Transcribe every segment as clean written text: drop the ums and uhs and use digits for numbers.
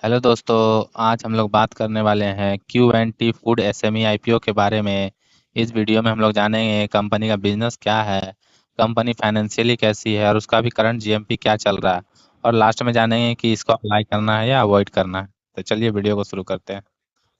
Hello दोस्तों। आज हम लोग बात करने वाले हैं Q and T food SME IPO के बारे में। इस वीडियो में हम लोग जानेंगे कंपनी का बिजनेस क्या है, कंपनी फाइनेंशियली कैसी है और उसका भी करंट जीएमपी क्या चल रहा है। और लास्ट में जानेंगे कि इसको अप्लाई करना है या अवॉइड करना है। तो चलिए वीडियो को शुरू करते हैं।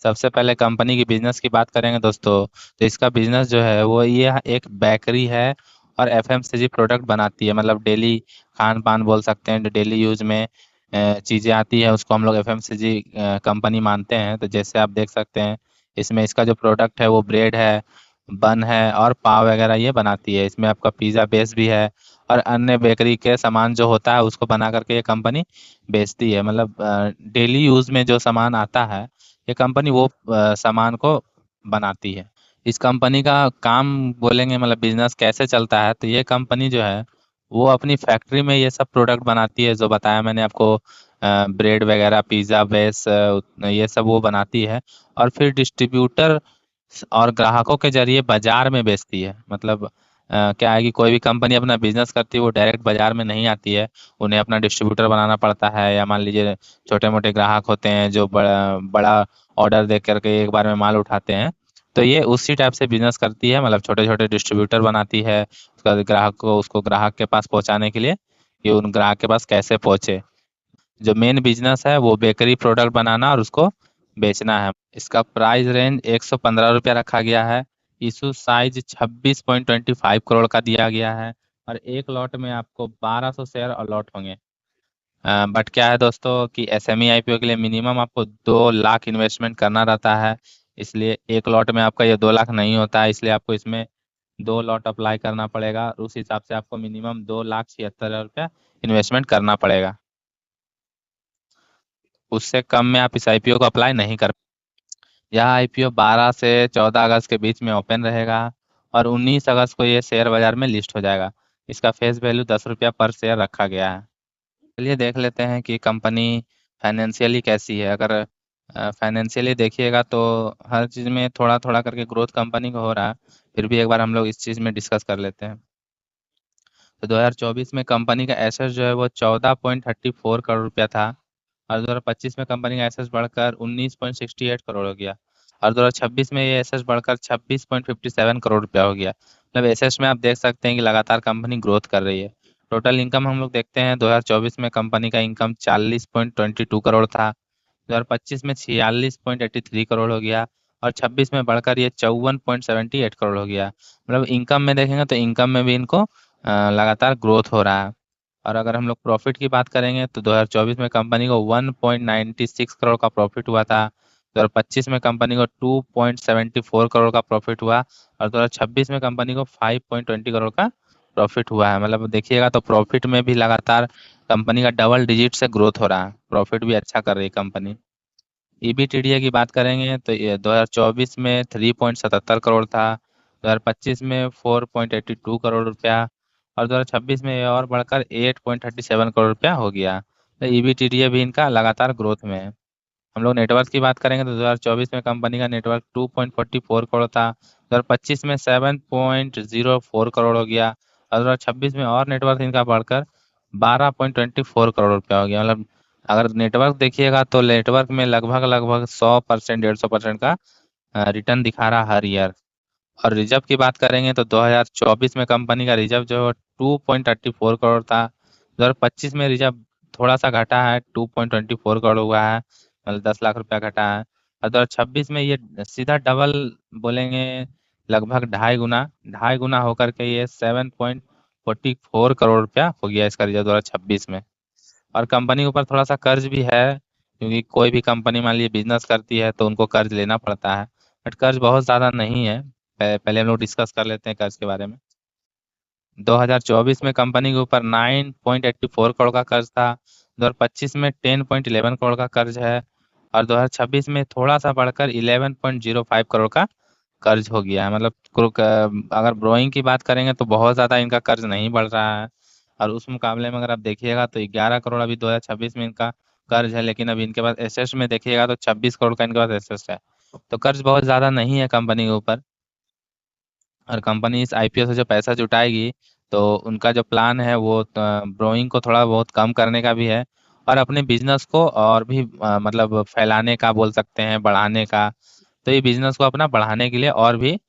सबसे पहले कंपनी की बिजनेस की बात करेंगे दोस्तों, तो इसका बिजनेस जो है वो ये एक बेकरी है और एफएमसीजी प्रोडक्ट बनाती है। मतलब डेली खान पान बोल सकते हैं, जो डेली यूज में चीज़ें आती है उसको हम लोग एफएमसीजी कंपनी मानते हैं। तो जैसे आप देख सकते हैं, इसमें इसका जो प्रोडक्ट है वो ब्रेड है, बन है और पाव वगैरह ये बनाती है। इसमें आपका पिज़्ज़ा बेस भी है और अन्य बेकरी के सामान जो होता है उसको बना करके ये कंपनी बेचती है। मतलब डेली यूज में जो सामान आता है ये कंपनी वो सामान को बनाती है। इस कंपनी का काम बोलेंगे, मतलब बिजनेस कैसे चलता है, तो ये कंपनी जो है वो अपनी फैक्ट्री में ये सब प्रोडक्ट बनाती है जो बताया मैंने आपको। ब्रेड वगैरह, पिज़्ज़ा बेस, ये सब वो बनाती है और फिर डिस्ट्रीब्यूटर और ग्राहकों के जरिए बाजार में बेचती है। मतलब क्या है कि कोई भी कंपनी अपना बिजनेस करती है वो डायरेक्ट बाजार में नहीं आती है। उन्हें अपना डिस्ट्रीब्यूटर बनाना पड़ता है, या मान लीजिए छोटे मोटे ग्राहक होते हैं जो बड़ा बड़ा ऑर्डर दे करके एक बार में माल उठाते हैं। तो ये उसी टाइप से बिजनेस करती है। मतलब छोटे छोटे डिस्ट्रीब्यूटर बनाती है उसका ग्राहक को, उसको ग्राहक के पास पहुंचाने के लिए कि उन ग्राहक के पास कैसे पहुंचे। जो मेन बिजनेस है वो बेकरी प्रोडक्ट बनाना और उसको बेचना है। इसका प्राइस रेंज 115 रुपया रखा गया है। इशू साइज 26.25 करोड़ का दिया गया है और एक लॉट में आपको 1200 शेयर अलॉट होंगे। बट क्या है दोस्तों कि एसएमई आईपीओ के लिए मिनिमम आपको 2 लाख इन्वेस्टमेंट करना रहता है। इसलिए एक लॉट में आपका ये 2 लाख नहीं होता है, इसलिए आपको इसमें 2 लॉट अप्लाई करना पड़ेगा। उस हिसाब से आपको मिनिमम 2,76,000 रुपया इन्वेस्टमेंट करना पड़ेगा। उससे कम में आप इस आईपीओ को अप्लाई नहीं कर। यह आईपीओ 12 से 14 अगस्त के बीच में ओपन रहेगा और 19 अगस्त को ये शेयर बाजार में लिस्ट हो जाएगा। इसका फेस वैल्यू 10 रुपया पर शेयर रखा गया है। चलिए देख लेते हैं कि कंपनी फाइनेंशियली कैसी है। अगर फाइनेंशियली देखिएगा तो हर चीज़ में थोड़ा थोड़ा करके ग्रोथ कंपनी को हो रहा है। फिर भी एक बार हम लोग इस चीज़ में डिस्कस कर लेते हैं। तो 2024 में कंपनी का एसेट जो है वो 14.34 करोड़ रुपया था और 2025 में कंपनी का एसेट बढ़कर 19.68 करोड़ हो गया और 2026 में ये एसेट बढ़कर 26.57 करोड़ रुपया हो गया। मतलब एसेट में आप देख सकते हैं कि लगातार कंपनी ग्रोथ कर रही है। टोटल इनकम हम लोग देखते हैं, 2024 में कंपनी का इनकम 40.22 करोड़ था, 2025 में 46.83 करोड़ हो गया और 26 में बढ़कर ये 54.78 करोड़ हो गया। मतलब इनकम में देखेंगे तो इनकम में भी इनको लगातार ग्रोथ हो रहा है। और अगर हम लोग प्रॉफिट की बात करेंगे तो 2024 में कंपनी को 1.96 करोड़ का प्रॉफिट हुआ था, 2025 में कंपनी को 2.74 करोड़ का प्रॉफिट हुआ और 2026 में कंपनी को 5.20 करोड़ का प्रॉफिट हुआ है। मतलब देखिएगा तो प्रॉफिट में भी लगातार कंपनी का डबल डिजिट से ग्रोथ हो रहा है, प्रॉफिट भी अच्छा कर रही है कंपनी। ईबीटीडीए की बात करेंगे तो ये 2024 में 3.77 करोड़ था, 2025 में 4.82 करोड़ रुपया और 2026 में ये और बढ़कर 8.37 करोड़ रुपया हो गया। तो ईबीटीडीए भी इनका लगातार ग्रोथ में है। हम लोग नेटवर्क की बात करेंगे तो 2024 में कंपनी का नेटवर्क 2.44 करोड़ था, 2025 में 7.04 करोड़ हो गया और 2026 में और नेटवर्क इनका बढ़कर 12.24 करोड़ रुपया हो गया। मतलब अगर नेटवर्क देखिएगा तो नेटवर्क में लगभग लगभग 100%, 150% का रिटर्न दिखा रहा हर ईयर। और रिजर्व की बात करेंगे तो 2024 में कंपनी का रिजर्व जो है 2.34 करोड़ था, 2025 में रिजर्व थोड़ा सा घटा है, 2.24 करोड़ हुआ है, मतलब 10 लाख रुपया घटा है और 2026 में ये सीधा डबल बोलेंगे, लगभग ढाई गुना होकर के ये 7.44 करोड़ रुपया हो गया इसका रिजर्व 2026 में। और कंपनी के ऊपर थोड़ा सा कर्ज भी है, क्योंकि कोई भी कंपनी मान लीजिए बिजनेस करती है तो उनको कर्ज लेना पड़ता है। बट कर्ज बहुत ज़्यादा नहीं है। पहले हम लोग डिस्कस कर लेते हैं कर्ज के बारे में। 2024 में कंपनी के ऊपर 9.84 करोड़ का कर्ज था, 2025 में 10.11 करोड़ का कर्ज है और 2026 में थोड़ा सा बढ़कर 11.05 करोड़ का कर्ज हो गया है। मतलब अगर ब्रोइंग की बात करेंगे तो बहुत ज़्यादा इनका कर्ज नहीं बढ़ रहा है। और उस मुकाबले में अगर आप देखिएगा तो 11 करोड़ अभी 2026 में इनका कर्ज है, लेकिन अभी इनके पास एसेट्स में देखिएगा तो 26 करोड़ का इनके पास एसेट्स है। तो कर्ज बहुत ज़्यादा नहीं है कंपनी के ऊपर। और कंपनी इस आईपीओ से जो पैसा जुटाएगी तो उनका जो प्लान है वो ब्रोइंग को थोड़ा बहुत कम करने का भी है और अपने बिजनेस को और भी मतलब फैलाने का बोल सकते हैं, बढ़ाने का। तो ये बिजनेस को अपना बढ़ाने के लिए और भी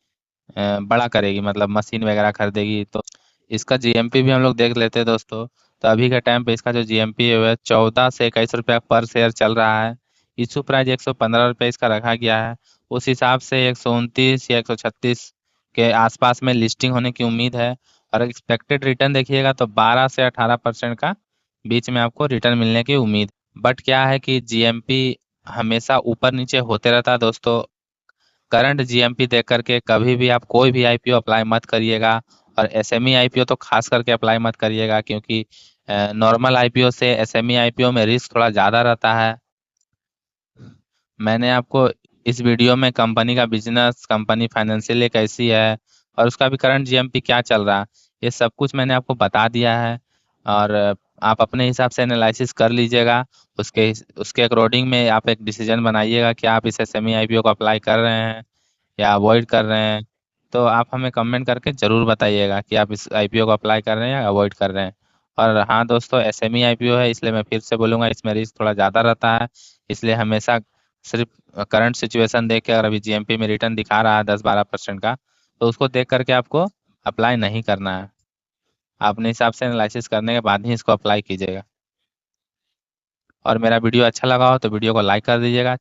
बड़ा करेगी, मतलब मशीन वगैरह खरीदेगी। तो इसका जीएमपी भी हम लोग देख लेते हैं दोस्तों। तो अभी के टाइम पे इसका जो जीएमपी है वह 14 से 21 रुपया पर शेयर चल रहा है। इशू प्राइस 115 रुपये इसका रखा गया है। उस हिसाब से 129 या 136 के आसपास में लिस्टिंग होने की उम्मीद है। और एक्सपेक्टेड रिटर्न देखिएगा तो 12 से 18% का बीच में आपको रिटर्न मिलने की उम्मीद। बट क्या है कि जीएमपी हमेशा ऊपर नीचे होते रहता है दोस्तों। करंट जीएमपी देख करके कभी भी आप कोई भी आईपीओ अप्लाई मत करिएगा। और एसएमई आईपीओ तो खास करके अप्लाई मत करिएगा, क्योंकि नॉर्मल आईपीओ से एसएमई आईपीओ में रिस्क थोड़ा ज़्यादा रहता है। मैंने आपको इस वीडियो में कंपनी का बिजनेस, कंपनी फाइनेंशियली कैसी है और उसका भी करंट जीएमपी क्या चल रहा है, ये सब कुछ मैंने आपको बता दिया है। और आप अपने हिसाब से एनालिसिस कर लीजिएगा। उसके उसके अकॉर्डिंग में आप एक डिसीजन बनाइएगा कि आप इस एसएमई आईपीओ को अप्लाई कर रहे हैं या अवॉइड कर रहे हैं। तो आप हमें कमेंट करके ज़रूर बताइएगा कि आप इस आईपीओ को अप्लाई कर रहे हैं या अवॉइड कर रहे हैं। और हाँ दोस्तों, एसएमई आईपीओ है इसलिए मैं फिर से बोलूँगा, इसमें रिस्क थोड़ा ज़्यादा रहता है। इसलिए हमेशा सिर्फ करंट सिचुएशन देख के, अगर अभी जीएमपी में रिटर्न दिखा रहा है 10-12% का, तो उसको देख करके आपको अप्लाई नहीं करना है। अपने हिसाब से एनालिसिस करने के बाद ही इसको अप्लाई कीजिएगा। और मेरा वीडियो अच्छा लगा हो तो वीडियो को लाइक कर दीजिएगा।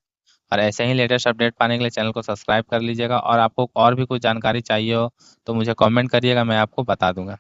और ऐसे ही लेटेस्ट अपडेट पाने के लिए चैनल को सब्सक्राइब कर लीजिएगा। और आपको और भी कुछ जानकारी चाहिए हो तो मुझे कमेंट करिएगा, मैं आपको बता दूंगा।